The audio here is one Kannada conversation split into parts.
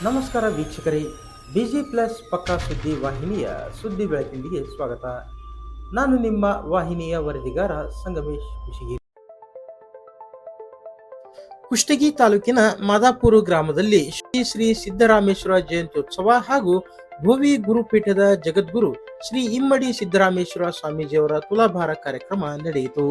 ನಮಸ್ಕಾರ ವೀಕ್ಷಕರೇ, ಬಿಜಿ ಪ್ಲಸ್ ಪಕ್ಕಾ ಸುದ್ದಿ ವಾಹಿನಿಯ ಸುದ್ದಿ ಬೆಳಕಿಂಡಿಗೆ ಸ್ವಾಗತ. ನಾನು ನಿಮ್ಮ ವಾಹಿನಿಯ ವರದಿಗಾರ ಸಂಗಮೇಶ್ ಕುಶಿಗಿ. ಕುಷ್ಟಗಿ ತಾಲೂಕಿನ ಮಾದಾಪುರ ಗ್ರಾಮದಲ್ಲಿ ಶ್ರೀ ಸಿದ್ದರಾಮೇಶ್ವರ ಜಯಂತ್ಯೋತ್ಸವ ಹಾಗೂ ಭೋವಿ ಗುರುಪೀಠದ ಜಗದ್ಗುರು ಶ್ರೀ ಇಮ್ಮಡಿ ಸಿದ್ದರಾಮೇಶ್ವರ ಸ್ವಾಮೀಜಿಯವರ ತುಲಾಭಾರ ಕಾರ್ಯಕ್ರಮ ನಡೆಯಿತು.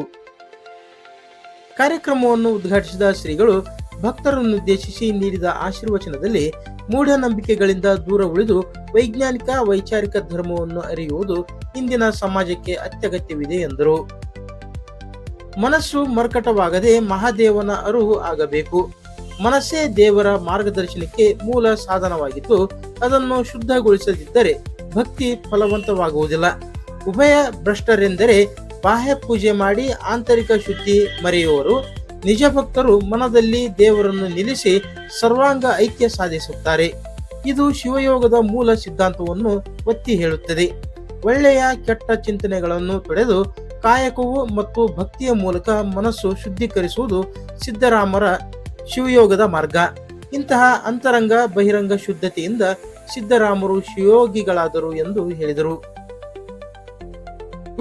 ಕಾರ್ಯಕ್ರಮವನ್ನು ಉದ್ಘಾಟಿಸಿದ ಶ್ರೀಗಳು ಭಕ್ತರನ್ನುದ್ದೇಶಿಸಿ ನೀಡಿದ ಆಶೀರ್ವಚನದಲ್ಲಿ ಮೂಢನಂಬಿಕೆಗಳಿಂದ ದೂರ ಉಳಿದು ವೈಜ್ಞಾನಿಕ ವೈಚಾರಿಕ ಧರ್ಮವನ್ನು ಅರಿಯುವುದು ಇಂದಿನ ಸಮಾಜಕ್ಕೆ ಅತ್ಯಗತ್ಯವಿದೆ ಎಂದರು. ಮನಸ್ಸು ಮರ್ಕಟವಾಗದೆ ಮಹಾದೇವನ ಅರಿವು ಆಗಬೇಕು. ಮನಸ್ಸೇ ದೇವರ ಮಾರ್ಗದರ್ಶನಕ್ಕೆ ಮೂಲ ಸಾಧನವಾಗಿದ್ದು, ಅದನ್ನು ಶುದ್ಧಗೊಳಿಸದಿದ್ದರೆ ಭಕ್ತಿ ಫಲವಂತವಾಗುವುದಿಲ್ಲ. ಉಭಯ ಭ್ರಷ್ಟರೆಂದರೆ ಬಾಹ್ಯ ಪೂಜೆ ಮಾಡಿ ಆಂತರಿಕ ಶುದ್ಧಿ ಮರೆಯುವರು. ನಿಜ ಭಕ್ತರು ಮನದಲ್ಲಿ ದೇವರನ್ನು ನಿಲ್ಲಿಸಿ ಸರ್ವಾಂಗ ಐಕ್ಯ ಸಾಧಿಸುತ್ತಾರೆ. ಇದು ಶಿವಯೋಗದ ಮೂಲ ಸಿದ್ಧಾಂತವನ್ನು ಒತ್ತಿ ಹೇಳುತ್ತದೆ. ಒಳ್ಳೆಯ ಕೆಟ್ಟ ಚಿಂತನೆಗಳನ್ನು ತೊಡೆದು ಕಾಯಕವು ಮತ್ತು ಭಕ್ತಿಯ ಮೂಲಕ ಮನಸ್ಸು ಶುದ್ಧೀಕರಿಸುವುದು ಸಿದ್ದರಾಮರ ಶಿವಯೋಗದ ಮಾರ್ಗ. ಇಂತಹ ಅಂತರಂಗ ಬಹಿರಂಗ ಶುದ್ಧತೆಯಿಂದ ಸಿದ್ದರಾಮರು ಶಿವಯೋಗಿಗಳಾದರು ಎಂದು ಹೇಳಿದರು.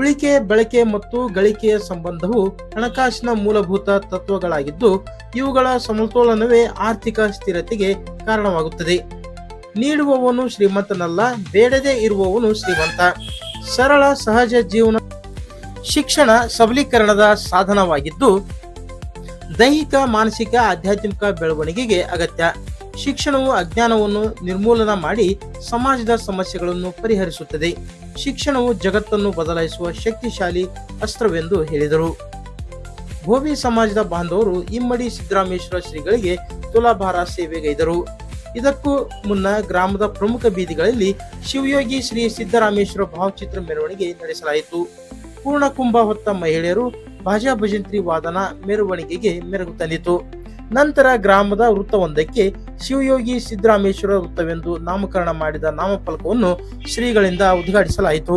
ಉಳಿಕೆ, ಬಳಕೆ ಮತ್ತು ಗಳಿಕೆಯ ಸಂಬಂಧವು ಹಣಕಾಸಿನ ಮೂಲಭೂತ ತತ್ವಗಳಾಗಿದ್ದು, ಇವುಗಳ ಸಮತೋಲನವೇ ಆರ್ಥಿಕ ಸ್ಥಿರತೆಗೆ ಕಾರಣವಾಗುತ್ತದೆ. ನೀಡುವವನು ಶ್ರೀಮಂತನಲ್ಲ, ಬೇಡದೇ ಇರುವವನು ಶ್ರೀಮಂತ. ಸರಳ ಸಹಜ ಜೀವನ ಶಿಕ್ಷಣ ಸಬಲೀಕರಣದ ಸಾಧನವಾಗಿದ್ದು, ದೈಹಿಕ, ಮಾನಸಿಕ, ಆಧ್ಯಾತ್ಮಿಕ ಬೆಳವಣಿಗೆಗೆ ಅಗತ್ಯ. ಶಿಕ್ಷಣವು ಅಜ್ಞಾನವನ್ನು ನಿರ್ಮೂಲನ ಮಾಡಿ ಸಮಾಜದ ಸಮಸ್ಯೆಗಳನ್ನು ಪರಿಹರಿಸುತ್ತದೆ. ಶಿಕ್ಷಣವು ಜಗತ್ತನ್ನು ಬದಲಾಯಿಸುವ ಶಕ್ತಿಶಾಲಿ ಅಸ್ತ್ರವೆಂದು ಹೇಳಿದರು. ಭೋವಿ ಸಮಾಜದ ಬಾಂಧವರು ಇಮ್ಮಡಿ ಸಿದ್ದರಾಮೇಶ್ವರ ಶ್ರೀಗಳಿಗೆ ತುಲಾಭಾರ ಸೇವೆಗೈದರು. ಇದಕ್ಕೂ ಮುನ್ನ ಗ್ರಾಮದ ಪ್ರಮುಖ ಬೀದಿಗಳಲ್ಲಿ ಶಿವಯೋಗಿ ಶ್ರೀ ಸಿದ್ದರಾಮೇಶ್ವರ ಭಾವಚಿತ್ರ ಮೆರವಣಿಗೆ ನಡೆಸಲಾಯಿತು. ಪೂರ್ಣಕುಂಭ ಹೊತ್ತ ಮಹಿಳೆಯರು ಬಾಜಾ ಭಜಂತ್ರಿ ವಾದನ ಮೆರವಣಿಗೆಗೆ ಮೆರುಗು ತಂದಿತು. ನಂತರ ಗ್ರಾಮದ ವೃತ್ತವೊಂದಕ್ಕೆ ಶಿವಯೋಗಿ ಸಿದ್ದರಾಮೇಶ್ವರ ವೃತ್ತವೆಂದು ನಾಮಕರಣ ಮಾಡಿದ ನಾಮಫಲಕವನ್ನು ಶ್ರೀಗಳಿಂದ ಉದ್ಘಾಟಿಸಲಾಯಿತು.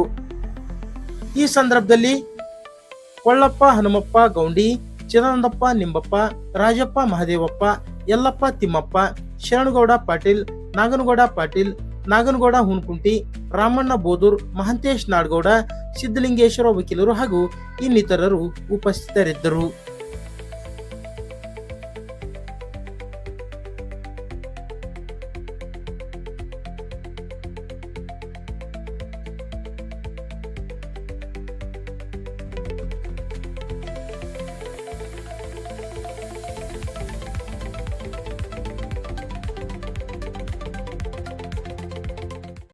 ಈ ಸಂದರ್ಭದಲ್ಲಿ ಕೊಳ್ಳಪ್ಪ ಹನುಮಪ್ಪ ಗೌಂಡಿ, ಚಿದಾನಂದಪ್ಪ ನಿಂಬಪ್ಪ, ರಾಜಪ್ಪ ಮಹದೇವಪ್ಪ, ಯಲ್ಲಪ್ಪ ತಿಮ್ಮಪ್ಪ, ಶರಣಗೌಡ ಪಾಟೀಲ್, ನಾಗನಗೌಡ ಪಾಟೀಲ್, ನಾಗನಗೌಡ ಹುನ್ಕುಂಟಿ, ರಾಮಣ್ಣ ಬೋದೂರ್, ಮಹಂತೇಶ್ ನಾಡಗೌಡ, ಸಿದ್ದಲಿಂಗೇಶ್ವರ ವಕೀಲರು ಹಾಗೂ ಇನ್ನಿತರರು ಉಪಸ್ಥಿತರಿದ್ದರು.